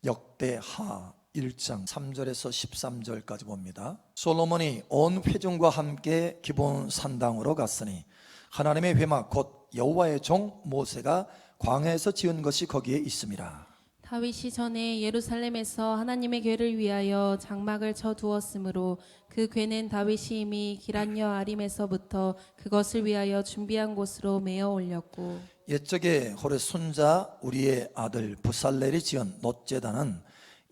역대하 1장 3절에서 13절까지 봅니다. 솔로몬이 온 회중과 함께 기브온 산당으로 갔으니 하나님의 회막 곧 여호와의 종 모세가 광야에서 지은 것이 거기에 있음이라. 다윗이 전에 예루살렘에서 하나님의 궤를 위하여 장막을 쳐 두었으므로 그 궤는 다윗이 이미 기럇여 아림에서부터 그것을 위하여 준비한 곳으로 메어 올렸고, 옛적에 호레 손자 우리의 아들 부살렐이 지은 놋제단은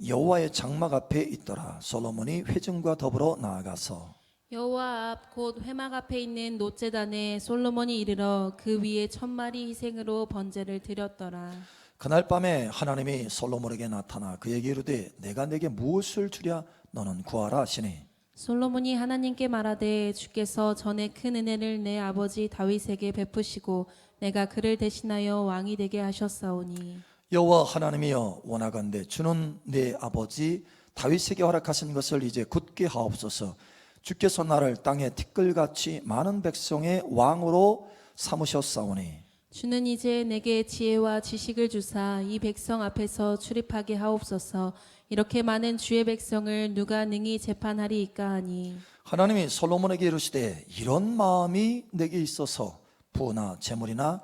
여호와의 장막 앞에 있더라. 솔로몬이 회중과 더불어 나아가서 여호와 앞 곧 회막 앞에 있는 놋제단에 솔로몬이 이르러 그 위에 1000마리 희생으로 번제를 드렸더라. 그날 밤에 하나님이 솔로몬에게 나타나 그에게 이르되 내가 내게 무엇을 주랴 너는 구하라 하시니, 솔로몬이 하나님께 말하되 주께서 전에 큰 은혜를 내 아버지 다윗에게 베푸시고 내가 그를 대신하여 왕이 되게 하셨사오니, 여호와 하나님이여 원하건대 주는 내 아버지 다윗에게 허락하신 것을 이제 굳게 하옵소서. 주께서 나를 땅에 티끌같이 많은 백성의 왕으로 삼으셨사오니 주는 이제 내게 지혜와 지식을 주사 이 백성 앞에서 출입하게 하옵소서. 이렇게 많은 주의 백성을 누가 능히 재판하리이까 하니, 하나님이 솔로몬에게 이르시되 이런 마음이 내게 있어서 부나 재물이나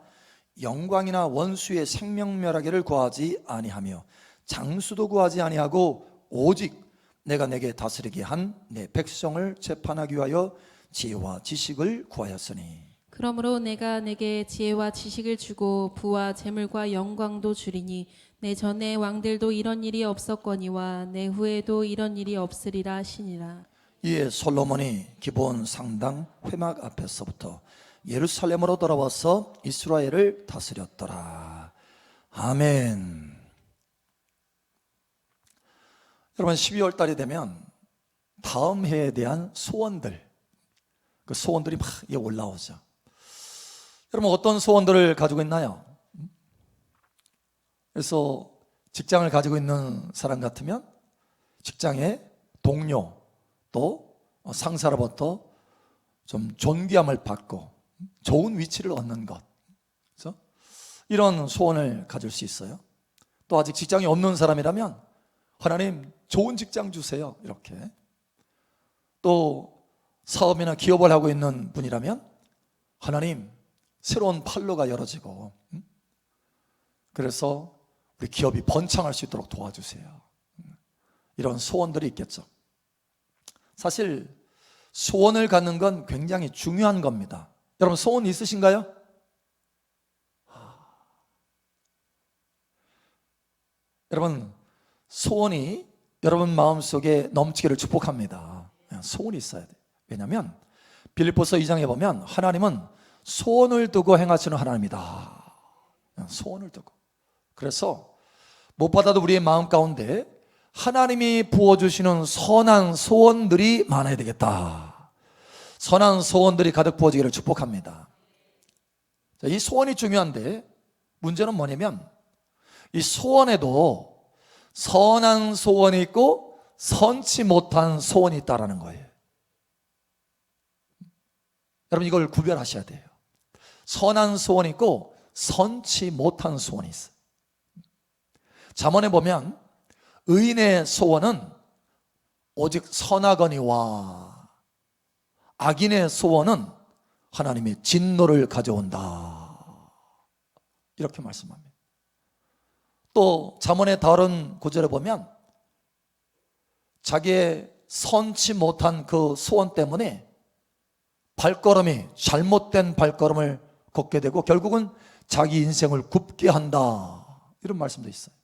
영광이나 원수의 생명멸하기를 구하지 아니하며 장수도 구하지 아니하고 오직 내가 내게 다스리게 한 내 백성을 재판하기 위하여 지혜와 지식을 구하였으니, 그러므로 내가 내게 지혜와 지식을 주고 부와 재물과 영광도 주리니 내 전에 왕들도 이런 일이 없었거니와 내 후에도 이런 일이 없으리라 하시니라. 이에 솔로몬이 기브온 상당 회막 앞에서부터 예루살렘으로 돌아와서 이스라엘을 다스렸더라. 아멘. 여러분, 12월 달이 되면 다음 해에 대한 소원들, 그 소원들이 막 올라오죠. 여러분, 어떤 소원들을 가지고 있나요? 그래서 직장을 가지고 있는 사람 같으면 직장의 동료 또 상사로부터 좀 존귀함을 받고 좋은 위치를 얻는 것, 그렇죠? 이런 소원을 가질 수 있어요. 또 아직 직장이 없는 사람이라면 하나님 좋은 직장 주세요, 이렇게. 또 사업이나 기업을 하고 있는 분이라면 하나님 새로운 판로가 열어지고, 그래서 우리 기업이 번창할 수 있도록 도와주세요. 이런 소원들이 있겠죠. 사실 소원을 갖는 건 굉장히 중요한 겁니다. 여러분, 소원 있으신가요? 여러분, 소원이 여러분 마음속에 넘치기를 축복합니다. 소원이 있어야 돼요. 왜냐하면 빌립보서 2장에 보면 하나님은 소원을 두고 행하시는 하나님이다. 소원을 두고. 그래서 못 받아도 우리의 마음 가운데 하나님이 부어주시는 선한 소원들이 많아야 되겠다. 선한 소원들이 가득 부어지기를 축복합니다. 이 소원이 중요한데 문제는 뭐냐면 이 소원에도 선한 소원이 있고 선치 못한 소원이 있다는 거예요. 여러분, 이걸 구별하셔야 돼요. 선한 소원이 있고 선치 못한 소원이 있어요. 잠언에 보면 의인의 소원은 오직 선하거니와 악인의 소원은 하나님의 진노를 가져온다, 이렇게 말씀합니다. 또 잠언의 다른 구절에 보면 자기의 선치 못한 그 소원 때문에 발걸음이 잘못된 발걸음을 걷게 되고 결국은 자기 인생을 굽게 한다, 이런 말씀도 있어요.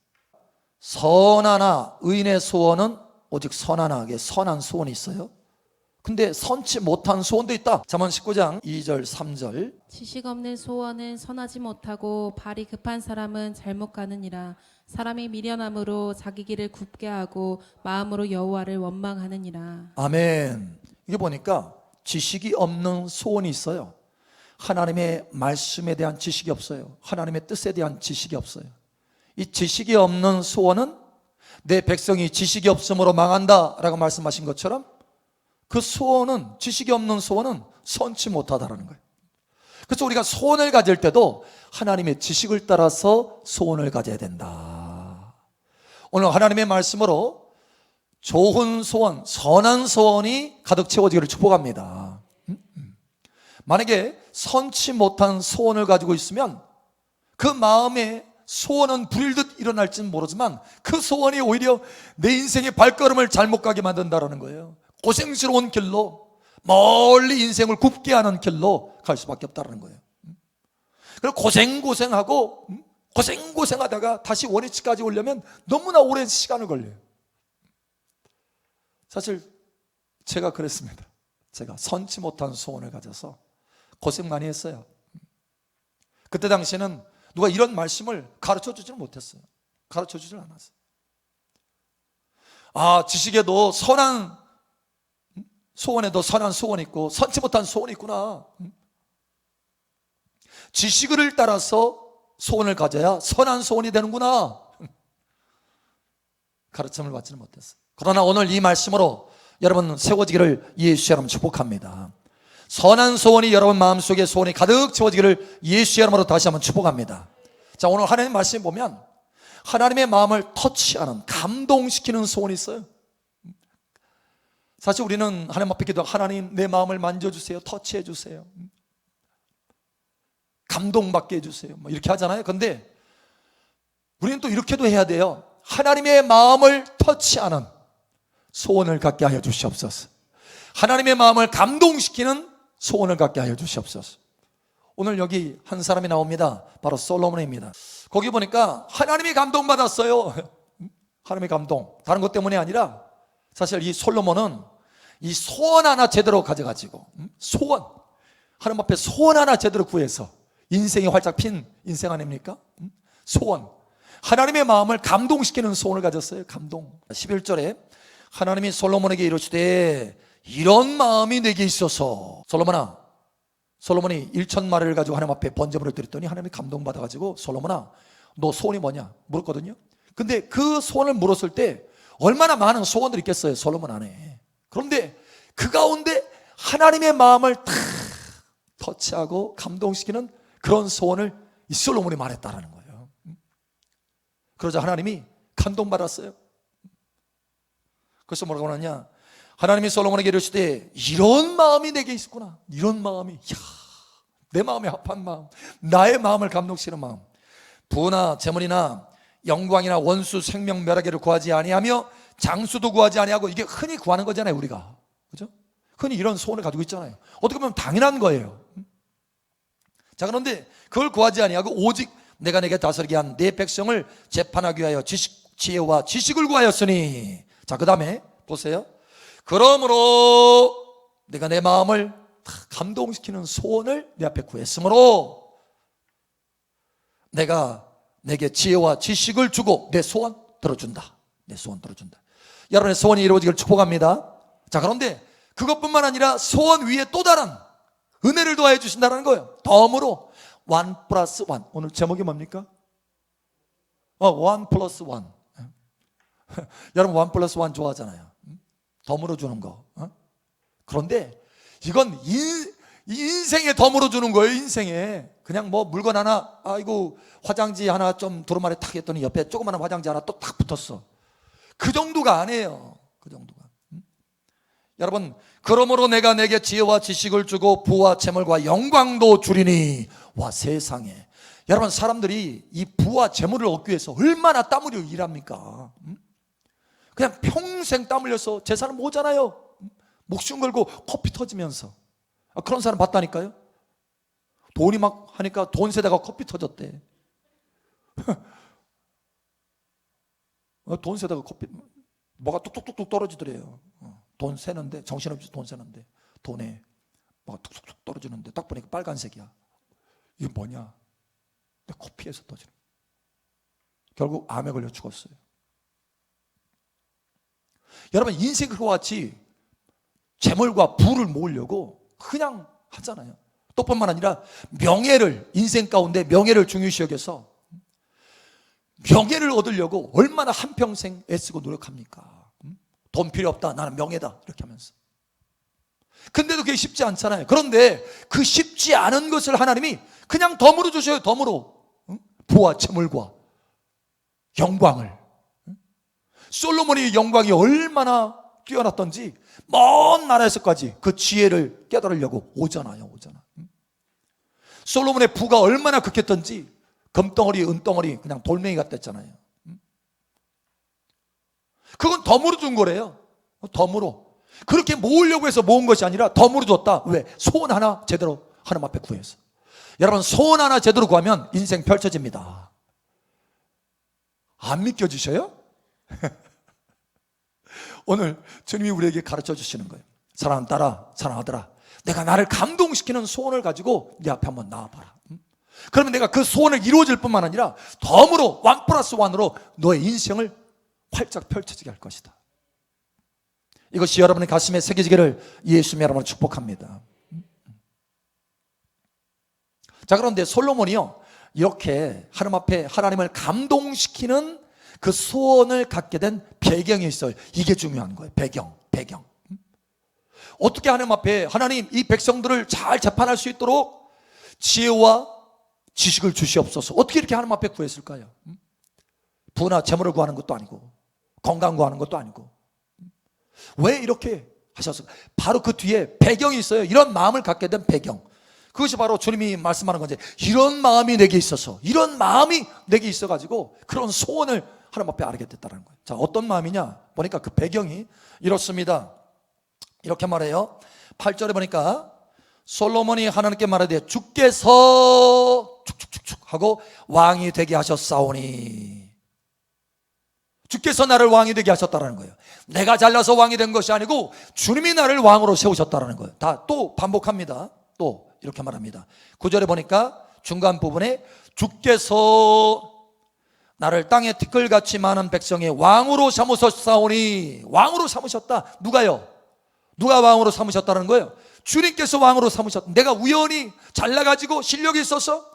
선하나 의인의 소원은 오직 선한 악의 선한 소원이 있어요. 근데 선치 못한 소원도 있다. 잠언 19장 2절 3절. 지식 없는 소원은 선하지 못하고 발이 급한 사람은 잘못 가느니라. 사람이 미련함으로 자기 길을 굽게 하고 마음으로 여호와를 원망하느니라. 아멘. 이게 보니까 지식이 없는 소원이 있어요. 하나님의 말씀에 대한 지식이 없어요. 하나님의 뜻에 대한 지식이 없어요. 이 지식이 없는 소원은 내 백성이 지식이 없으므로 망한다라고 말씀하신 것처럼 그 소원은, 지식이 없는 소원은 선치 못하다라는 거예요. 그래서 우리가 소원을 가질 때도 하나님의 지식을 따라서 소원을 가져야 된다. 오늘 하나님의 말씀으로 좋은 소원, 선한 소원이 가득 채워지기를 축복합니다. 만약에 선치 못한 소원을 가지고 있으면 그 마음에 소원은 불일듯 일어날지는 모르지만 그 소원이 오히려 내 인생의 발걸음을 잘못 가게 만든다는 거예요. 고생스러운 길로, 멀리 인생을 굽게 하는 길로 갈 수밖에 없다는 거예요. 그리고 고생하고 고생하다가 다시 원위치까지 오려면 너무나 오랜 시간을 걸려요. 사실 제가 그랬습니다. 제가 선치 못한 소원을 가져서 고생 많이 했어요. 그때 당시에는 누가 이런 말씀을 가르쳐 주지는 못했어요. 가르쳐 주질 않았어요. 아, 지식에도 선한 소원에도 선한 소원이 있고 선치 못한 소원이 있구나. 지식을 따라서 소원을 가져야 선한 소원이 되는구나. 가르침을 받지는 못했어요. 그러나 오늘 이 말씀으로 여러분 세워지기를 예수의 이름으로 축복합니다. 선한 소원이 여러분 마음속에 소원이 가득 채워지기를 예수의 이름으로 다시 한번 축복합니다. 자, 오늘 하나님 말씀 보면 하나님의 마음을 터치하는, 감동시키는 소원이 있어요. 사실 우리는 하나님 앞에 기도하고 하나님 내 마음을 만져주세요, 터치해 주세요, 감동받게 해주세요 이렇게 하잖아요. 근데 우리는 또 이렇게도 해야 돼요. 하나님의 마음을 터치하는 소원을 갖게 하여 주시옵소서. 하나님의 마음을 감동시키는 소원을 갖게 하여 주시옵소서. 오늘 여기 한 사람이 나옵니다. 바로 솔로몬입니다. 거기 보니까 하나님이 감동받았어요. 하나님의 감동. 다른 것 때문이 아니라 사실 이 솔로몬은 이 소원 하나 제대로 가져가지고, 소원, 하나님 앞에 소원 하나 제대로 구해서 인생이 활짝 핀 인생 아닙니까? 소원, 하나님의 마음을 감동시키는 소원을 가졌어요. 감동. 11절에 하나님이 솔로몬에게 이르시되 이런 마음이 내게 있어서, 솔로몬이 1,000마리를 가지고 하나님 앞에 번제물을 드렸더니 하나님이 감동받아가지고 솔로몬아 너 소원이 뭐냐 물었거든요. 근데 그 소원을 물었을 때 얼마나 많은 소원들이 있겠어요, 솔로몬 안에. 그런데 그 가운데 하나님의 마음을 탁 터치하고 감동시키는 그런 소원을 이 솔로몬이 말했다라는 거예요. 그러자 하나님이 감동받았어요. 그래서 뭐라고 하느냐, 하나님이 솔로몬에게 이르시되 이런 마음이 내게 있구나. 이런 마음이, 이야, 내 마음에 합한 마음, 나의 마음을 감동시키는 마음. 부나 재물이나 영광이나 원수 생명 멸하기를 구하지 아니하며 장수도 구하지 아니하고, 이게 흔히 구하는 거잖아요, 우리가. 그죠? 흔히 이런 소원을 가지고 있잖아요. 어떻게 보면 당연한 거예요. 자, 그런데 그걸 구하지 아니하고 오직 내가 내게 다스리게 한 내 백성을 재판하기 위하여 지혜와 지식을 구하였으니. 자, 그 다음에 보세요. 그러므로 내가 내 마음을 감동시키는 소원을 내 앞에 구했으므로 내가 내게 지혜와 지식을 주고 내 소원 들어준다. 내 소원 들어준다. 여러분의 소원이 이루어지길 축복합니다. 자, 그런데 그것뿐만 아니라 소원 위에 또 다른 은혜를 더해 주신다는 거예요. 덤으로 1+1. 오늘 제목이 뭡니까? 1+1. 여러분 1+1 좋아하잖아요. 덤으로 주는 거. 그런데 이건 인생에 덤으로 주는 거예요. 인생에 그냥 뭐 물건 하나, 아이고 화장지 하나 좀 두루마리 탁 했더니 옆에 조그마한 화장지 하나 또 탁 붙었어. 그 정도가 아니에요. 그 정도가. 여러분, 그러므로 내가 내게 지혜와 지식을 주고 부와 재물과 영광도 주리니. 와, 세상에. 여러분, 사람들이 이 부와 재물을 얻기 위해서 얼마나 땀 흘려 일합니까? 그냥 평생 땀 흘려서 재산을 모으잖아요. 목숨 걸고 커피 터지면서. 그런 사람 봤다니까요. 돈이 막 하니까 돈 세다가 커피 터졌대. 돈 세다가 커피, 뭐가 뚝뚝뚝뚝 떨어지더래요. 돈 세는데, 정신없이 돈 세는데 돈에 뭐가 뚝뚝뚝 떨어지는데 딱 보니까 빨간색이야. 이게 뭐냐? 내 커피에서 터지는. 결국 암에 걸려 죽었어요. 여러분, 인생 그와 같이 재물과 부를 모으려고 그냥 하잖아요. 또 뿐만 아니라 명예를, 인생 가운데 명예를 중요시 여겨서 명예를 얻으려고 얼마나 한평생 애쓰고 노력합니까? 돈 필요 없다, 나는 명예다, 이렇게 하면서. 근데도 그게 쉽지 않잖아요. 그런데 그 쉽지 않은 것을 하나님이 그냥 덤으로 주셔요. 덤으로. 부와 재물과 영광을. 솔로몬의 영광이 얼마나 뛰어났던지 먼 나라에서까지 그 지혜를 깨달으려고 오잖아요. 솔로몬의 부가 얼마나 극했던지 금덩어리 은덩어리 그냥 돌멩이 같았잖아요. 그건 덤으로 준 거래요. 덤으로. 그렇게 모으려고 해서 모은 것이 아니라 덤으로 줬다. 왜? 소원 하나 제대로 하나님 앞에 구해서. 여러분, 소원 하나 제대로 구하면 인생 펼쳐집니다. 안 믿겨지셔요? 오늘 주님이 우리에게 가르쳐 주시는 거예요. 사랑하는 딸아, 사랑하는 아들아, 내가 나를 감동시키는 소원을 가지고 네 앞에 한번 나와봐라. 그러면 내가 그 소원을 이루어질 뿐만 아니라 덤으로 1+1으로 너의 인생을 활짝 펼쳐지게 할 것이다. 이것이 여러분의 가슴에 새겨지기를 예수님의 이름으로 축복합니다. 자, 그런데 솔로몬이요, 이렇게 하나님 앞에 하나님을 감동시키는 그 소원을 갖게 된 배경이 있어요. 이게 중요한 거예요. 배경. 어떻게 하나님 앞에 하나님 이 백성들을 잘 재판할 수 있도록 지혜와 지식을 주시옵소서. 어떻게 이렇게 하나님 앞에 구했을까요? 부나 재물을 구하는 것도 아니고 건강 구하는 것도 아니고 왜 이렇게 하셨을까? 바로 그 뒤에 배경이 있어요. 이런 마음을 갖게 된 배경, 그것이 바로 주님이 말씀하는 건지, 이런 마음이 내게 있어서, 이런 마음이 내게 있어가지고 그런 소원을 하나님 앞에 알게 됐다는 거예요. 자, 어떤 마음이냐 보니까 그 배경이 이렇습니다. 이렇게 말해요. 8절에 보니까 솔로몬이 하나님께 말하되 주께서 축축축축 하고 왕이 되게 하셨사오니, 주께서 나를 왕이 되게 하셨다는 거예요. 내가 잘나서 왕이 된 것이 아니고 주님이 나를 왕으로 세우셨다는 거예요. 다 또 반복합니다. 또 이렇게 말합니다. 9절에 보니까 중간 부분에 주께서 나를 땅에 티끌같이 많은 백성의 왕으로 삼으셨사오니, 왕으로 삼으셨다. 누가요? 누가 왕으로 삼으셨다는 거예요? 주님께서 왕으로 삼으셨다. 내가 우연히 잘나가지고 실력이 있어서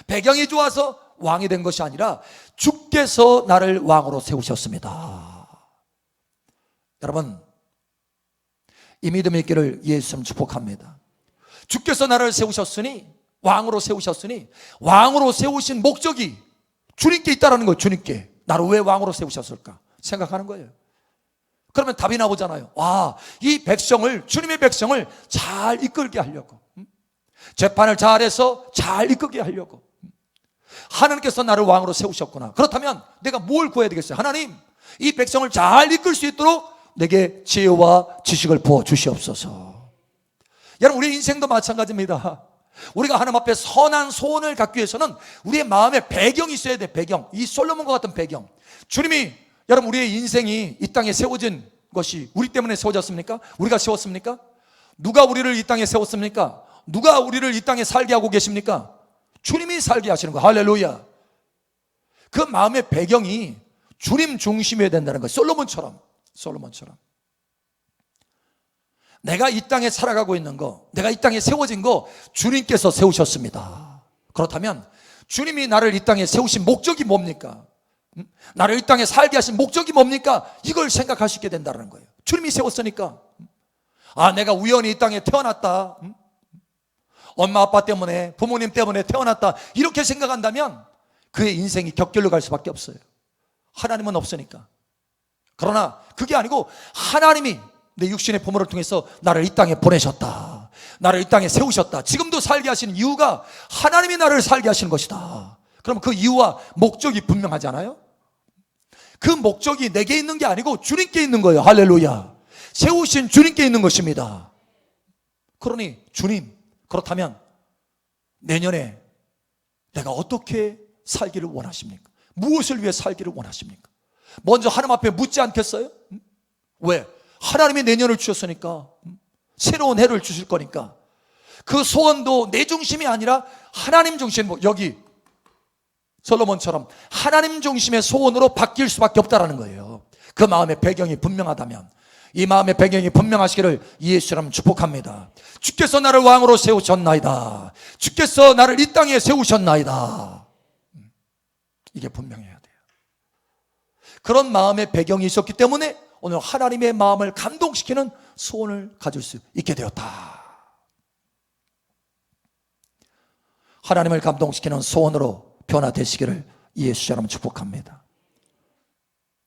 배경이 좋아서 왕이 된 것이 아니라 주께서 나를 왕으로 세우셨습니다. 여러분, 이 믿음의 있기를 예수님 축복합니다. 주께서 나를 세우셨으니, 왕으로 세우셨으니, 왕으로 세우신 목적이 주님께 있다는 거예요. 주님께. 나를 왜 왕으로 세우셨을까 생각하는 거예요. 그러면 답이 나오잖아요. 와, 이 백성을, 주님의 백성을 잘 이끌게 하려고, 재판을 잘해서 잘 이끌게 하려고 하나님께서 나를 왕으로 세우셨구나. 그렇다면 내가 뭘 구해야 되겠어요? 하나님, 이 백성을 잘 이끌 수 있도록 내게 지혜와 지식을 부어 주시옵소서. 여러분, 우리의 인생도 마찬가지입니다. 우리가 하나님 앞에 선한 소원을 갖기 위해서는 우리의 마음에 배경이 있어야 돼. 배경. 이 솔로몬과 같은 배경. 주님이, 여러분, 우리의 인생이 이 땅에 세워진 것이 우리 때문에 세워졌습니까? 우리가 세웠습니까? 누가 우리를 이 땅에 세웠습니까? 누가 우리를 이 땅에 살게 하고 계십니까? 주님이 살게 하시는 거예요. 할렐루야. 그 마음의 배경이 주님 중심이어야 된다는 거예요. 솔로몬처럼. 내가 이 땅에 살아가고 있는 거, 내가 이 땅에 세워진 거 주님께서 세우셨습니다. 그렇다면 주님이 나를 이 땅에 세우신 목적이 뭡니까? 나를 이 땅에 살게 하신 목적이 뭡니까? 이걸 생각할 수 있게 된다는 거예요. 주님이 세웠으니까. 아, 내가 우연히 이 땅에 태어났다, 엄마 아빠 때문에, 부모님 때문에 태어났다, 이렇게 생각한다면 그의 인생이 격결로 갈 수밖에 없어요. 하나님은 없으니까. 그러나 그게 아니고 하나님이 내 육신의 부모를 통해서 나를 이 땅에 보내셨다, 나를 이 땅에 세우셨다, 지금도 살게 하시는 이유가 하나님이 나를 살게 하시는 것이다. 그럼 그 이유와 목적이 분명하잖아요. 그 목적이 내게 있는 게 아니고 주님께 있는 거예요. 할렐루야. 세우신 주님께 있는 것입니다. 그러니 주님, 그렇다면 내년에 내가 어떻게 살기를 원하십니까? 무엇을 위해 살기를 원하십니까? 먼저 하나님 앞에 묻지 않겠어요? 왜? 하나님이 내년을 주셨으니까, 새로운 해를 주실 거니까. 그 소원도 내 중심이 아니라 하나님 중심, 여기 솔로몬처럼 하나님 중심의 소원으로 바뀔 수밖에 없다는 거예요. 그 마음의 배경이 분명하다면, 이 마음의 배경이 분명하시기를 예수님 축복합니다. 주께서 나를 왕으로 세우셨나이다, 주께서 나를 이 땅에 세우셨나이다, 이게 분명해야 돼요. 그런 마음의 배경이 있었기 때문에 오늘 하나님의 마음을 감동시키는 소원을 가질 수 있게 되었다. 하나님을 감동시키는 소원으로 변화되시기를 예수 이름으로 축복합니다.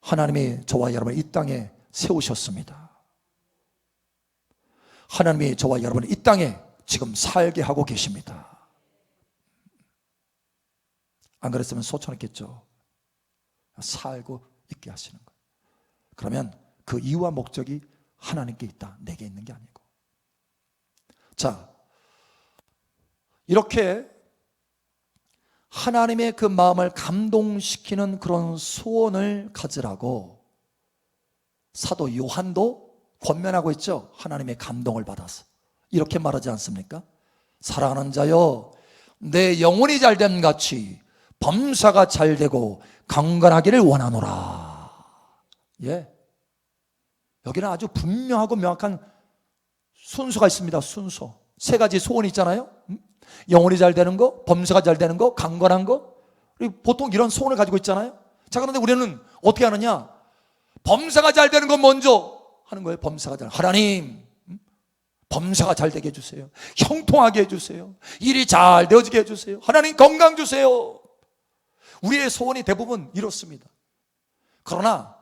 하나님이 저와 여러분을 이 땅에 세우셨습니다. 하나님이 저와 여러분을 이 땅에 지금 살게 하고 계십니다. 안 그랬으면 쏟아냈겠죠. 살고 있게 하시는 거예요. 그러면 그 이유와 목적이 하나님께 있다, 내게 있는 게 아니고. 자, 이렇게 하나님의 그 마음을 감동시키는 그런 소원을 가지라고 사도 요한도 권면하고 있죠. 하나님의 감동을 받아서 이렇게 말하지 않습니까? 사랑하는 자여, 내 영혼이 잘됨 같이 범사가 잘되고 강건하기를 원하노라. 예, 여기는 아주 분명하고 명확한 순서가 있습니다. 순서. 세 가지 소원이 있잖아요. 영혼이 잘 되는 거, 범사가 잘 되는 거, 강건한 거. 보통 이런 소원을 가지고 있잖아요. 자, 그런데 우리는 어떻게 하느냐? 범사가 잘 되는 건 먼저 하는 거예요. 범사가 잘. 하나님, 범사가 잘 되게 해주세요. 형통하게 해주세요. 일이 잘 되어지게 해주세요. 하나님 건강 주세요. 우리의 소원이 대부분 이렇습니다. 그러나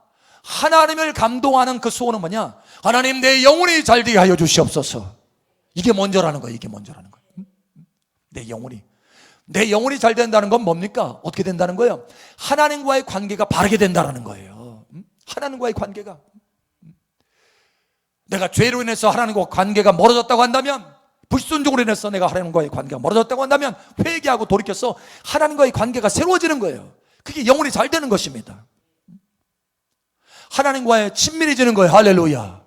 하나님을 감동하는 그 소원은 뭐냐? 하나님, 내 영혼이 잘 되게 하여 주시옵소서. 이게 먼저라는 거예요. 이게 먼저라는 거예요. 내 영혼이 잘 된다는 건 뭡니까? 어떻게 된다는 거예요? 하나님과의 관계가 바르게 된다는 거예요. 하나님과의 관계가. 내가 죄로 인해서 하나님과 관계가 멀어졌다고 한다면, 불순종으로 인해서 내가 하나님과의 관계가 멀어졌다고 한다면 회개하고 돌이켜서 하나님과의 관계가 새로워지는 거예요. 그게 영혼이 잘 되는 것입니다. 하나님과의 친밀해지는 거예요. 할렐루야.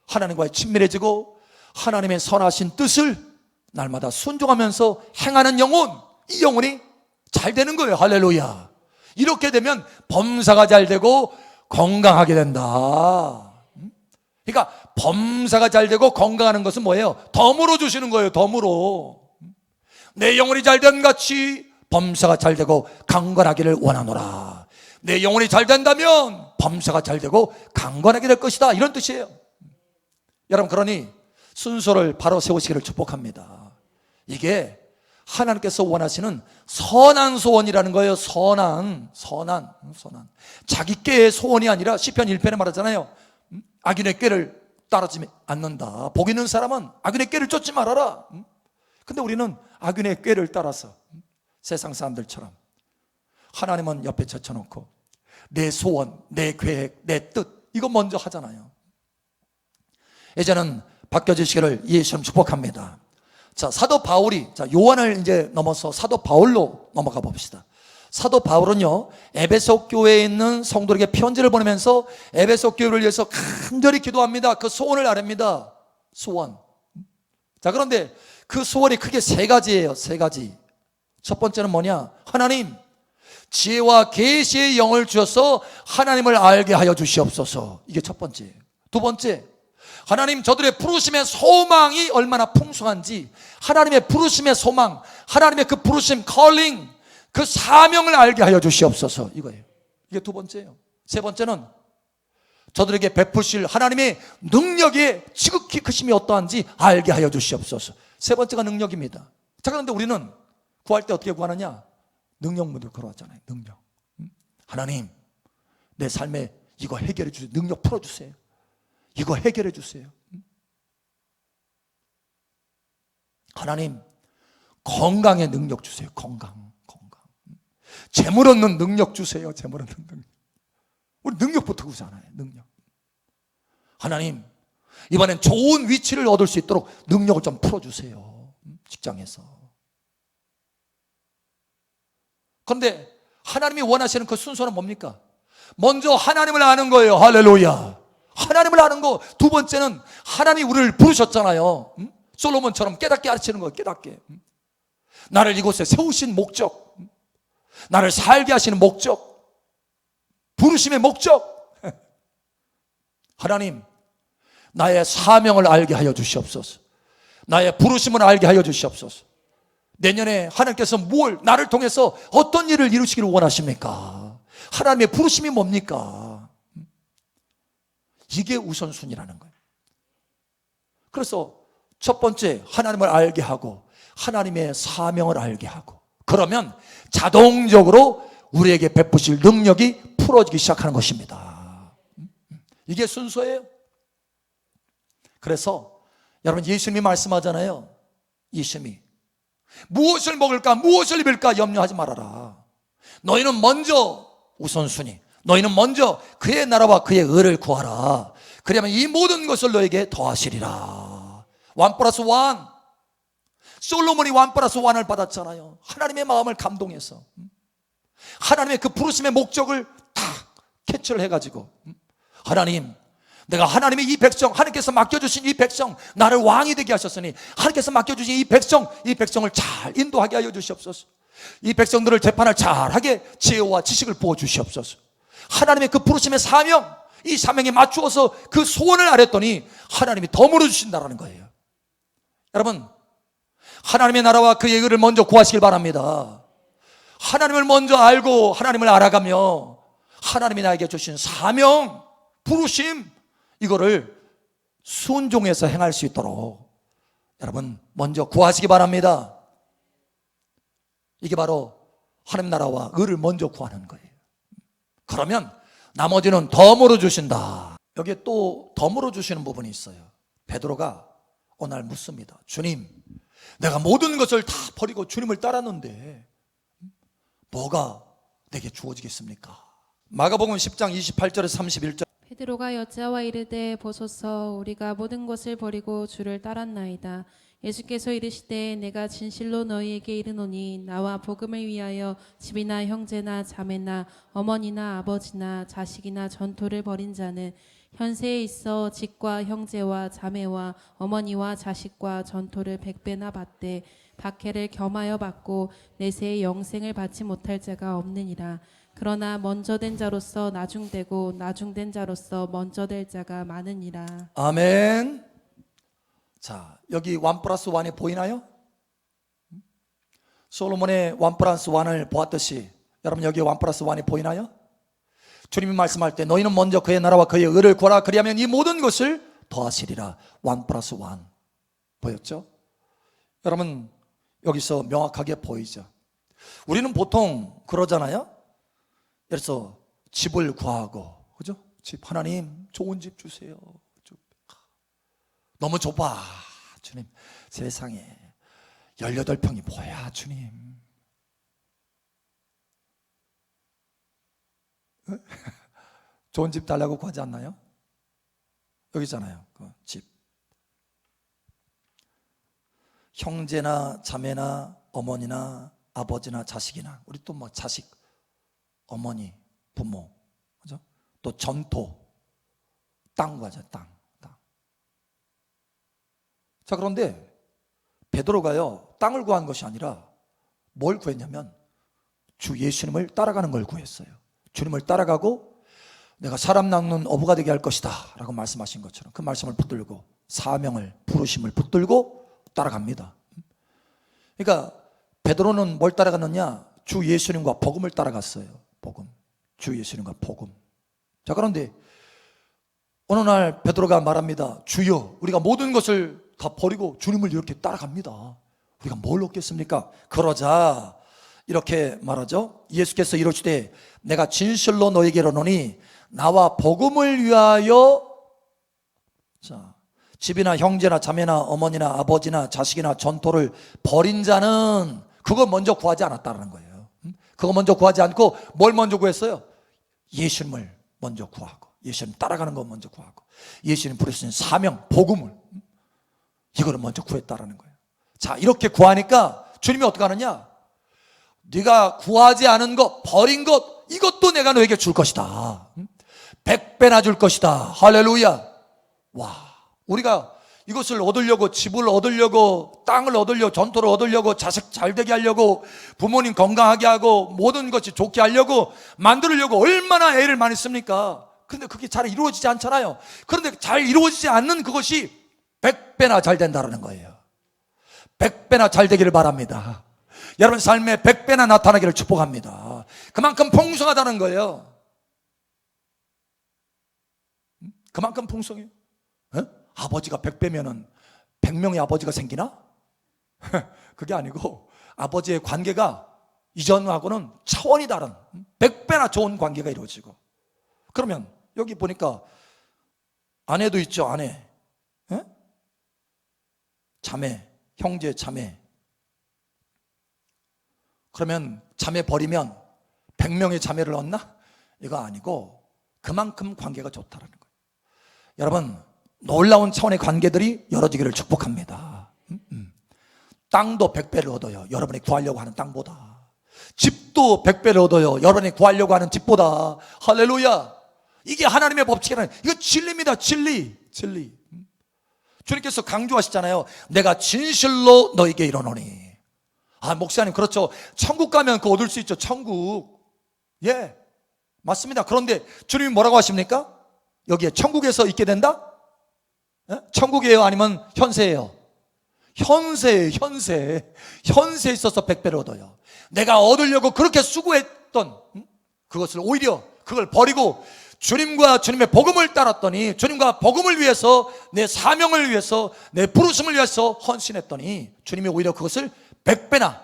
하나님과의 친밀해지고 하나님의 선하신 뜻을 날마다 순종하면서 행하는 영혼, 이 영혼이 잘 되는 거예요. 할렐루야. 이렇게 되면 범사가 잘 되고 건강하게 된다. 그러니까 범사가 잘 되고 건강하는 것은 뭐예요? 덤으로 주시는 거예요. 덤으로. 내 영혼이 잘된 같이 범사가 잘 되고 강건하기를 원하노라. 내 영혼이 잘 된다면 범사가 잘 되고 강건하게 될 것이다, 이런 뜻이에요. 여러분, 그러니 순서를 바로 세우시기를 축복합니다. 이게 하나님께서 원하시는 선한 소원이라는 거예요. 선한. 자기 꾀의 소원이 아니라 시편 1편에 말하잖아요. 악인의 꾀를 따르지 않는다. 복 있는 사람은 악인의 꾀를 쫓지 말아라. 근데 우리는 악인의 꾀를 따라서 세상 사람들처럼 하나님은 옆에 제쳐놓고 내 소원, 내 계획, 내 뜻, 이거 먼저 하잖아요. 이제는 바뀌어지시기를 예수님 축복합니다. 자, 사도 바울이, 자, 요한을 이제 넘어서 사도 바울로 넘어가 봅시다. 사도 바울은요, 에베소 교회에 있는 성도에게 편지를 보내면서 에베소 교회를 위해서 간절히 기도합니다. 그 소원을 아랍니다. 소원. 자, 그런데 그 소원이 크게 세 가지예요. 세 가지. 첫 번째는 뭐냐? 하나님, 지혜와 계시의 영을 주셔서 하나님을 알게 하여 주시옵소서. 이게 첫 번째예요. 두 번째, 하나님, 저들의 부르심의 소망이 얼마나 풍성한지, 하나님의 부르심의 소망, 하나님의 그 부르심, calling, 그 사명을 알게 하여 주시옵소서. 이거예요. 이게 두 번째예요. 세 번째는 저들에게 베푸실 하나님의 능력의 지극히 크심이 어떠한지 알게 하여 주시옵소서. 세 번째가 능력입니다. 자, 그런데 우리는 구할 때 어떻게 구하느냐? 능력문을 걸어왔잖아요. 능력. 하나님, 내 삶에 이거 해결해 주세요. 능력 풀어주세요. 이거 해결해 주세요. 하나님, 건강의 능력 주세요. 건강. 재물 얻는 능력 주세요. 재물 얻는 능력. 우리 능력부터 구잖아요. 능력. 하나님, 이번엔 좋은 위치를 얻을 수 있도록 능력을 좀 풀어주세요. 직장에서. 그런데 하나님이 원하시는 그 순서는 뭡니까? 먼저 하나님을 아는 거예요. 할렐루야. 하나님을 아는 거. 두 번째는 하나님이 우리를 부르셨잖아요. 솔로몬처럼 깨닫게 하시는 거예요. 깨닫게. 나를 이곳에 세우신 목적, 나를 살게 하시는 목적, 부르심의 목적. 하나님, 나의 사명을 알게 하여 주시옵소서. 나의 부르심을 알게 하여 주시옵소서. 내년에 하나님께서 나를 통해서 어떤 일을 이루시기를 원하십니까? 하나님의 부르심이 뭡니까? 이게 우선순위라는 거예요. 그래서 첫 번째, 하나님을 알게 하고 하나님의 사명을 알게 하고, 그러면 자동적으로 우리에게 베푸실 능력이 풀어지기 시작하는 것입니다. 이게 순서예요. 그래서 여러분, 예수님이 말씀하잖아요. 예수님이 무엇을 먹을까 무엇을 입을까 염려하지 말아라. 너희는 먼저 우선순위, 너희는 먼저 그의 나라와 그의 의를 구하라. 그러면 이 모든 것을 너에게 더하시리라. 1+1. 솔로몬이 1+1을 받았잖아요. 하나님의 마음을 감동해서, 하나님의 그 부르심의 목적을 다 캐치를 해가지고, 하나님, 내가 하나님의 이 백성, 하나님께서 맡겨주신 이 백성, 나를 왕이 되게 하셨으니 하나님께서 맡겨주신 이 백성을 잘 인도하게 하여 주시옵소서. 이 백성들을 재판을 잘하게 지혜와 지식을 부어 주시옵소서. 하나님의 그 부르심의 사명, 이 사명에 맞추어서 그 소원을 아랬더니 하나님이 덤으로 주신다는 거예요. 여러분, 하나님의 나라와 그의 의를 먼저 구하시길 바랍니다. 하나님을 먼저 알고 하나님을 알아가며 하나님이 나에게 주신 사명, 부르심, 이거를 순종해서 행할 수 있도록 여러분 먼저 구하시기 바랍니다. 이게 바로 하나님 나라와 의를 먼저 구하는 거예요. 그러면 나머지는 덤으로 주신다. 여기에 또 덤으로 주시는 부분이 있어요. 베드로가 오늘 묻습니다. 주님, 내가 모든 것을 다 버리고 주님을 따랐는데 뭐가 내게 주어지겠습니까? 마가복음 10장 28절에서 31절. 베드로가 여자와 이르되 보소서 우리가 모든 것을 버리고 주를 따랐나이다. 예수께서 이르시되 내가 진실로 너희에게 이르노니 나와 복음을 위하여 집이나 형제나 자매나 어머니나 아버지나 자식이나 전토를 벌인 자는 현세에 있어 집과 형제와 자매와 어머니와 자식과 전토를 100배나 받되 박해를 겸하여 받고 내세의 영생을 받지 못할 자가 없느니라. 그러나 먼저 된 자로서 나중되고 나중된 자로서 먼저 될 자가 많으니라. 아멘. 자, 여기 1+1이 보이나요? 솔로몬의 1+1을 보았듯이 여러분 여기 1+1이 보이나요? 주님이 말씀할 때 너희는 먼저 그의 나라와 그의 의를 구하라. 그리하면 이 모든 것을 더하시리라. 1+1 보였죠? 여러분 여기서 명확하게 보이죠? 우리는 보통 그러잖아요. 예를 들어서 집을 구하고, 그죠? 집, 하나님 좋은 집 주세요. 너무 좁아 주님. 세상에 18평이 뭐야 주님. 좋은 집 달라고 구하지 않나요? 여기 있잖아요. 그 집. 형제나 자매나 어머니나 아버지나 자식이나, 우리 또 뭐 자식, 어머니, 부모, 그죠? 또 전토, 땅 구하죠. 땅. 자, 그런데 베드로가요 땅을 구한 것이 아니라 뭘 구했냐면 주 예수님을 따라가는 걸 구했어요. 주님을 따라가고 내가 사람 낚는 어부가 되게 할 것이다 라고 말씀하신 것처럼 그 말씀을 붙들고 사명을, 부르심을 붙들고 따라갑니다. 그러니까 베드로는 뭘 따라갔느냐? 주 예수님과 복음을 따라갔어요. 복음, 주 예수님과 복음. 자, 그런데 어느 날 베드로가 말합니다. 주여, 우리가 모든 것을 다 버리고 주님을 이렇게 따라갑니다. 우리가 뭘 얻겠습니까? 그러자 이렇게 말하죠. 예수께서 이러시되 내가 진실로 너에게 이르노니 나와 복음을 위하여, 자, 집이나 형제나 자매나 어머니나 아버지나 자식이나 전토를 벌인 자는 그거 먼저 구하지 않았다는 거예요. 그거 먼저 구하지 않고 뭘 먼저 구했어요? 예수님을 먼저 구하고, 예수님 따라가는 거 먼저 구하고, 예수님 부르신 사명, 복음을, 이거를 먼저 구했다라는 거예요. 자, 이렇게 구하니까 주님이 어떻게 하느냐? 네가 구하지 않은 것, 버린 것, 이것도 내가 너에게 줄 것이다. 100배나 줄 것이다. 할렐루야. 와, 우리가 이것을 얻으려고, 집을 얻으려고, 땅을 얻으려고, 전토를 얻으려고, 자식 잘 되게 하려고, 부모님 건강하게 하고, 모든 것이 좋게 하려고 만들려고 얼마나 애를 많이 씁니까? 근데 그게 잘 이루어지지 않잖아요. 그런데 잘 이루어지지 않는 그것이 100배나 잘 된다는 거예요. 100배나 잘 되기를 바랍니다. 여러분 삶에 100배나 나타나기를 축복합니다. 그만큼 풍성하다는 거예요. 그만큼 풍성해요. 아버지가 100배면은 100명의 아버지가 생기나? 그게 아니고 아버지의 관계가 이전하고는 차원이 다른 100배나 좋은 관계가 이루어지고, 그러면 여기 보니까 아내도 있죠. 아내, 예? 자매, 형제, 자매. 그러면 자매 버리면 100명의 자매를 얻나? 이거 아니고 그만큼 관계가 좋다라는 거예요. 여러분, 놀라운 차원의 관계들이 열어지기를 축복합니다. 땅도 100배를 얻어요. 여러분이 구하려고 하는 땅보다. 집도 100배를 얻어요. 여러분이 구하려고 하는 집보다. 할렐루야. 이게 하나님의 법칙이라는, 이거 진리입니다. 진리. 주님께서 강조하시잖아요. 내가 진실로 너에게 이르노니. 목사님, 그렇죠. 천국 가면 그거 얻을 수 있죠. 천국. 예, 맞습니다. 그런데 주님이 뭐라고 하십니까? 여기에 천국에서 있게 된다? 예? 천국이에요? 아니면 현세예요? 현세에 있어서 100배를 얻어요. 내가 얻으려고 그렇게 수고했던 그것을, 오히려 그걸 버리고 주님과 주님의 복음을 따랐더니, 주님과 복음을 위해서, 내 사명을 위해서, 내 부르심을 위해서 헌신했더니 주님이 오히려 그것을 100배나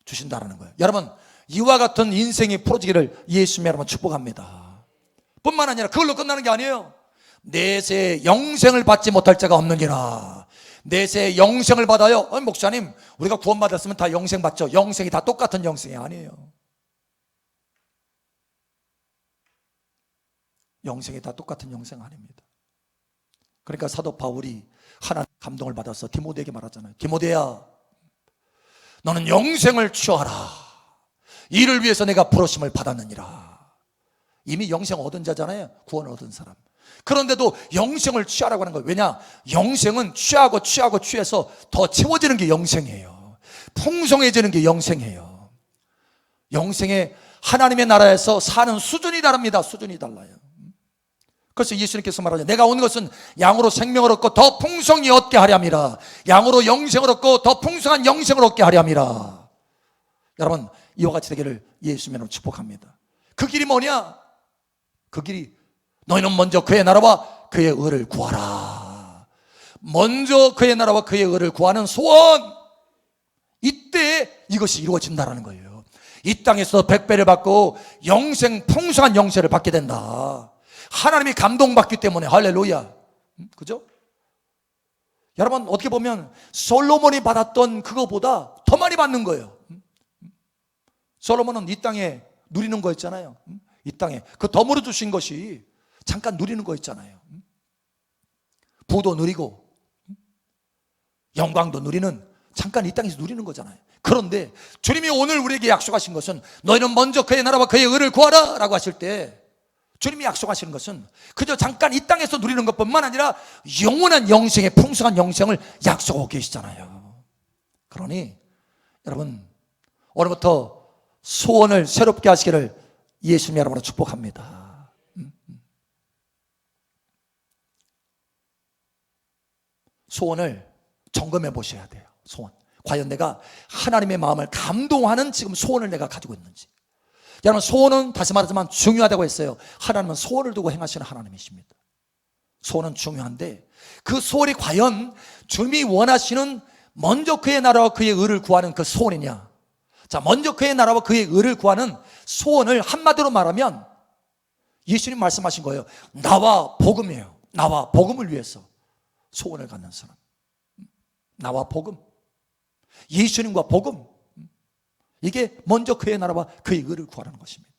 주신다는 거예요. 여러분, 이와 같은 인생이 풀어지기를 예수님의 여러분 축복합니다. 뿐만 아니라 그걸로 끝나는 게 아니에요. 내세 영생을 받지 못할 자가 없느니라. 내세 영생을 받아요. 목사님, 우리가 구원받았으면 다 영생 받죠. 영생이 다 똑같은 영생이 아니에요. 영생이 다 똑같은 영생 아닙니다. 그러니까 사도 바울이 하나님 감동을 받아서 디모데에게 말하잖아요. 디모데야, 너는 영생을 취하라. 이를 위해서 내가 부르심을 받았느니라. 이미 영생 얻은 자잖아요. 구원을 얻은 사람. 그런데도 영생을 취하라고 하는 거예요. 왜냐? 영생은 취해서 더 채워지는 게 영생이에요. 풍성해지는 게 영생이에요. 영생의 하나님의 나라에서 사는 수준이 다릅니다. 수준이 달라요. 그래서 예수님께서 말하죠. 내가 온 것은 양으로 생명을 얻고 더 풍성히 얻게 하려 함이라. 양으로 영생을 얻고 더 풍성한 영생을 얻게 하려 함이라. 여러분, 이와 같이 되기를 예수님으로 축복합니다. 그 길이 뭐냐? 그 길이, 너희는 먼저 그의 나라와 그의 의를 구하라. 먼저 그의 나라와 그의 의를 구하는 소원, 이때 이것이 이루어진다는 거예요. 이 땅에서 100배를 받고 영생, 풍성한 영생을 받게 된다. 하나님이 감동받기 때문에. 할렐루야. 그죠? 여러분, 어떻게 보면 솔로몬이 받았던 그거보다 더 많이 받는 거예요. 솔로몬은 이 땅에 누리는 거 있잖아요. 이 땅에 그 덤으로 주신 것이 잠깐 누리는 거 있잖아요. 부도 누리고 영광도 누리는, 잠깐 이 땅에서 누리는 거잖아요. 그런데 주님이 오늘 우리에게 약속하신 것은 너희는 먼저 그의 나라와 그의 의를 구하라 라고 하실 때, 주님이 약속하시는 것은 그저 잠깐 이 땅에서 누리는 것뿐만 아니라 영원한 영생의 풍성한 영생을 약속하고 계시잖아요. 그러니 여러분, 오늘부터 소원을 새롭게 하시기를 예수님 여러분으로 축복합니다. 소원을 점검해 보셔야 돼요. 소원, 과연 내가 하나님의 마음을 감동하는 지금 소원을 내가 가지고 있는지. 여러분, 소원은 다시 말하지만 중요하다고 했어요. 하나님은 소원을 두고 행하시는 하나님이십니다. 소원은 중요한데 그 소원이 과연 주님이 원하시는 먼저 그의 나라와 그의 의를 구하는 그 소원이냐. 자, 먼저 그의 나라와 그의 의를 구하는 소원을 한마디로 말하면 예수님 말씀하신 거예요. 나와 복음이에요. 나와 복음을 위해서 소원을 갖는 사람. 나와 복음, 예수님과 복음, 이게 먼저 그의 나라와 그의 의를 구하라는 것입니다.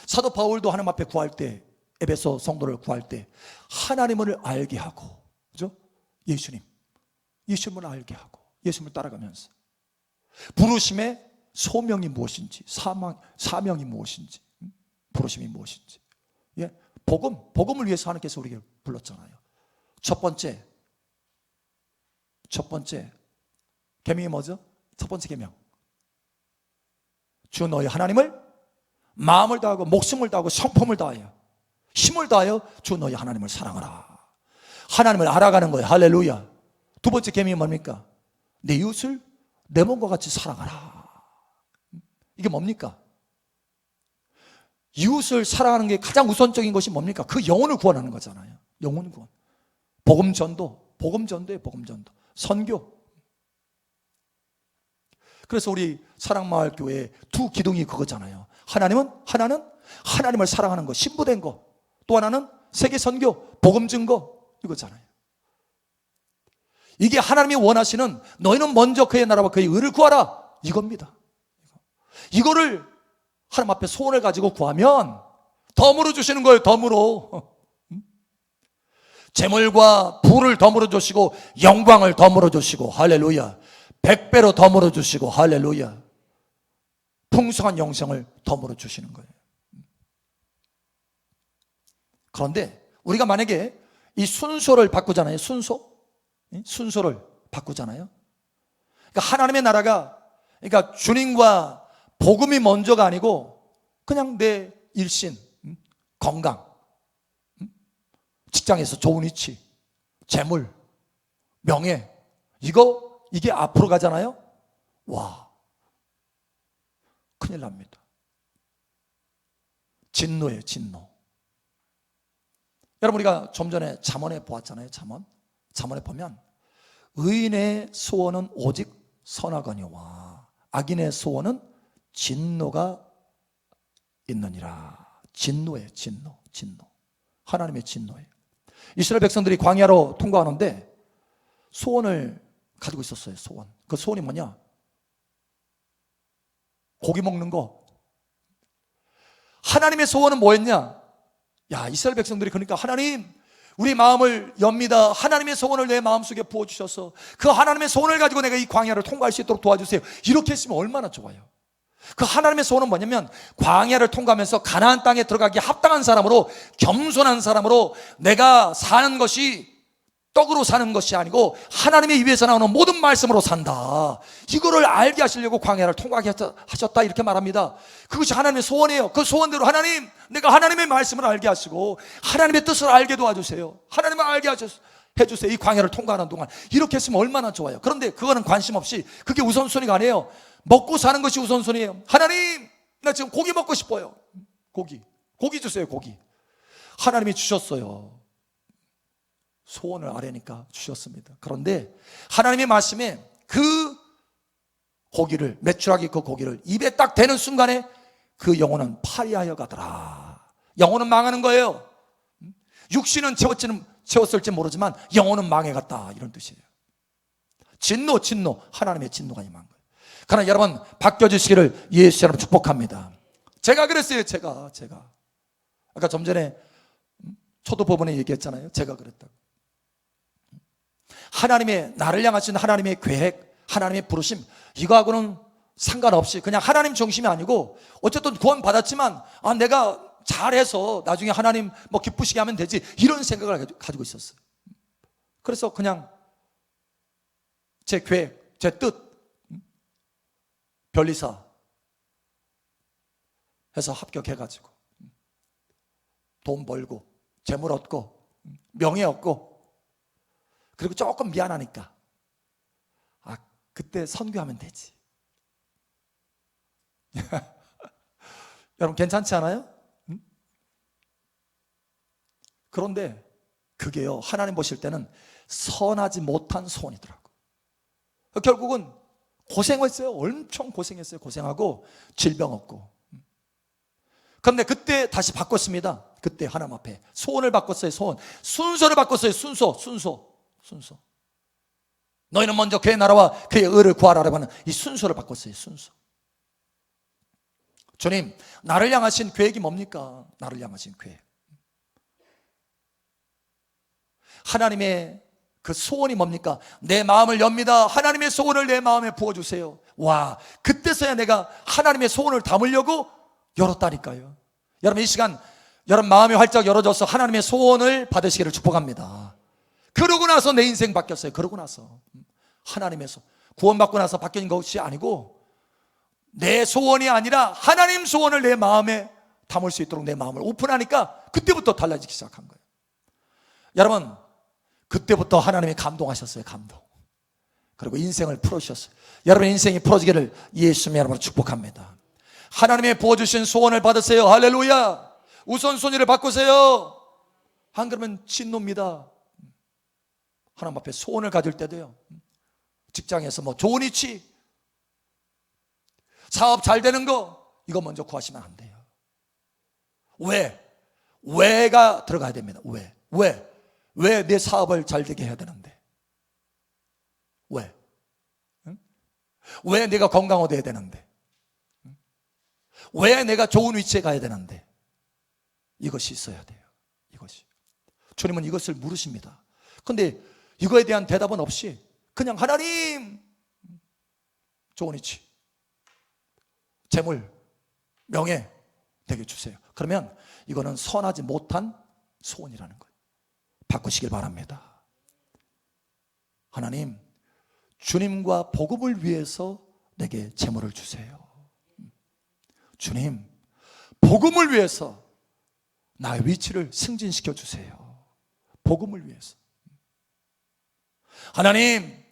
사도 바울도 하나님 앞에 구할 때, 에베소 성도를 구할 때 하나님을 알게 하고, 그죠? 예수님을 알게 하고 예수님을 따라가면서 부르심의 소명이 무엇인지, 사명이 무엇인지, 부르심이 무엇인지, 예, 복음을 위해서 하나님께서 우리에게 불렀잖아요. 첫 번째 계명이 뭐죠? 첫 번째 계명, 주 너희 하나님을 마음을 다하고 목숨을 다하고 성품을 다하여 힘을 다하여 주 너희 하나님을 사랑하라. 하나님을 알아가는 거예요. 할렐루야. 두 번째 계명이 뭡니까? 내 이웃을 내 몸과 같이 사랑하라. 이게 뭡니까? 이웃을 사랑하는 게 가장 우선적인 것이 뭡니까? 그 영혼을 구원하는 거잖아요. 영혼 구원. 복음 전도예요. 복음 전도. 선교. 그래서 우리 사랑마을교회 두 기둥이 그거잖아요. 하나는 하나님을 사랑하는 거, 신부된 거. 또 하나는 세계 선교, 복음 증거 이거잖아요. 이게 하나님이 원하시는 너희는 먼저 그의 나라와 그의 의를 구하라 이겁니다. 이거를 하나님 앞에 소원을 가지고 구하면 덤으로 주시는 거예요. 덤으로. 재물과 부를 덤으로 주시고 영광을 덤으로 주시고 할렐루야. 100배로 덤으로 주시고 할렐루야. 풍성한 영생을 덤으로 주시는 거예요. 그런데 우리가 만약에 이 순서를 바꾸잖아요. 순서를 바꾸잖아요. 그러니까 하나님의 나라가, 그러니까 주님과 복음이 먼저가 아니고 그냥 내 일신, 건강, 직장에서 좋은 위치, 재물, 명예, 이게 앞으로 가잖아요. 와, 큰일 납니다. 진노예요, 진노. 여러분, 우리가 좀 전에 잠언에 보았잖아요. 잠언에 보면 의인의 소원은 오직 선하거니와 악인의 소원은 진노가 있느니라. 진노예요, 진노. 하나님의 진노예요. 이스라엘 백성들이 광야로 통과하는데 소원을 가지고 있었어요. 소원. 그 소원이 뭐냐? 고기 먹는 거. 하나님의 소원은 뭐였냐? 야, 이스라엘 백성들이 그러니까 하나님, 우리 마음을 엽니다. 하나님의 소원을 내 마음속에 부어주셔서 그 하나님의 소원을 가지고 내가 이 광야를 통과할 수 있도록 도와주세요. 이렇게 했으면 얼마나 좋아요. 그 하나님의 소원은 뭐냐면 광야를 통과하면서 가나안 땅에 들어가기 합당한 사람으로, 겸손한 사람으로 내가 사는 것이 떡으로 사는 것이 아니고 하나님의 입에서 나오는 모든 말씀으로 산다. 이거를 알게 하시려고 광야를 통과하게 하셨다 이렇게 말합니다. 그것이 하나님의 소원이에요. 그 소원대로 하나님, 내가 하나님의 말씀을 알게 하시고 하나님의 뜻을 알게 도와주세요. 하나님을 알게 해주세요. 이 광야를 통과하는 동안 이렇게 했으면 얼마나 좋아요. 그런데 그거는 관심 없이, 그게 우선순위가 아니에요. 먹고 사는 것이 우선순위예요. 하나님, 나 지금 고기 먹고 싶어요. 고기 주세요. 고기. 하나님이 주셨어요. 소원을 아뢰니까 주셨습니다. 그런데 하나님의 말씀에 그 고기를, 매출하기 그 고기를 입에 딱 대는 순간에 그 영혼은 파리하여 가더라. 영혼은 망하는 거예요. 육신은 채웠을지 모르지만 영혼은 망해갔다, 이런 뜻이에요. 진노, 하나님의 진노가 임한 거예요. 그러나 여러분, 바뀌어지시기를 예수 이름으로 축복합니다. 제가 그랬어요. 제가 아까 좀 전에 초도 법원에 얘기했잖아요. 제가 그랬다고. 하나님의, 나를 향하신 하나님의 계획, 하나님의 부르심, 이거하고는 상관없이 그냥 하나님 중심이 아니고, 어쨌든 구원 받았지만 내가 잘해서 나중에 하나님 기쁘시게 하면 되지, 이런 생각을 가지고 있었어요. 그래서 그냥 제 계획, 제 뜻, 변리사 해서 합격해가지고 돈 벌고 재물 얻고 명예 얻고, 그리고 조금 미안하니까 그때 선교하면 되지. 여러분, 괜찮지 않아요? 그런데 그게요, 하나님 보실 때는 선하지 못한 소원이더라고. 결국은 고생했어요. 엄청 고생했어요. 고생하고 질병 얻고. 그런데 그때 다시 바꿨습니다. 그때 하나님 앞에 소원을 바꿨어요. 순서를 바꿨어요. 순서. 너희는 먼저 그의 나라와 그의 의를 구하라라고 하는 이 순서를 바꿨어요. 순서. 주님, 나를 향하신 계획이 뭡니까? 나를 향하신 계획. 하나님의 그 소원이 뭡니까? 내 마음을 엽니다. 하나님의 소원을 내 마음에 부어주세요. 와, 그때서야 내가 하나님의 소원을 담으려고 열었다니까요. 여러분, 이 시간 여러분 마음이 활짝 열어져서 하나님의 소원을 받으시기를 축복합니다. 그러고 나서 내 인생 바뀌었어요. 그러고 나서 하나님의 구원받고 나서 바뀐 것이 아니고, 내 소원이 아니라 하나님 소원을 내 마음에 담을 수 있도록 내 마음을 오픈하니까 그때부터 달라지기 시작한 거예요. 여러분, 그때부터 하나님이 감동하셨어요. 감동. 그리고 인생을 풀어주셨어요. 여러분의 인생이 풀어지기를 예수님의 이름으로 축복합니다. 하나님의 부어주신 소원을 받으세요. 할렐루야. 우선순위를 바꾸세요. 안 그러면 진노입니다. 하나님 앞에 소원을 가질 때도요, 직장에서 좋은 위치, 사업 잘 되는 거, 이거 먼저 구하시면 안 돼요. 왜가 들어가야 됩니다. 왜 내 사업을 잘 되게 해야 되는데? 왜? 응? 왜 내가 건강해야 되는데? 응? 왜 내가 좋은 위치에 가야 되는데? 이것이 있어야 돼요. 이것이. 주님은 이것을 물으십니다. 근데 이거에 대한 대답은 없이 그냥 하나님, 좋은 위치, 재물, 명예 내게 주세요. 그러면 이거는 선하지 못한 소원이라는 거예요. 바꾸시길 바랍니다. 하나님, 주님과 복음을 위해서 내게 재물을 주세요. 주님, 복음을 위해서 나의 위치를 승진시켜 주세요. 복음을 위해서. 하나님,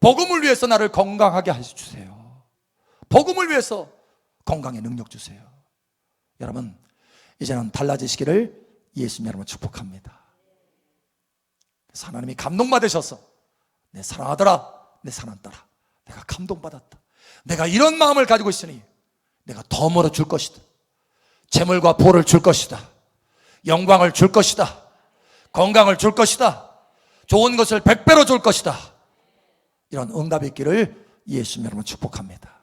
복음을 위해서 나를 건강하게 해주세요. 복음을 위해서 건강의 능력 주세요. 여러분, 이제는 달라지시기를 예수님 여러분 축복합니다. 그래서 하나님이 감동받으셔서 내 사랑하더라, 내 사랑하는 딸아, 내가 감동받았다. 내가 이런 마음을 가지고 있으니 내가 더 멀어 줄 것이다. 재물과 부를 줄 것이다. 영광을 줄 것이다. 건강을 줄 것이다. 좋은 것을 100배로 줄 것이다. 이런 응답이 있기를 예수님 여러분 축복합니다.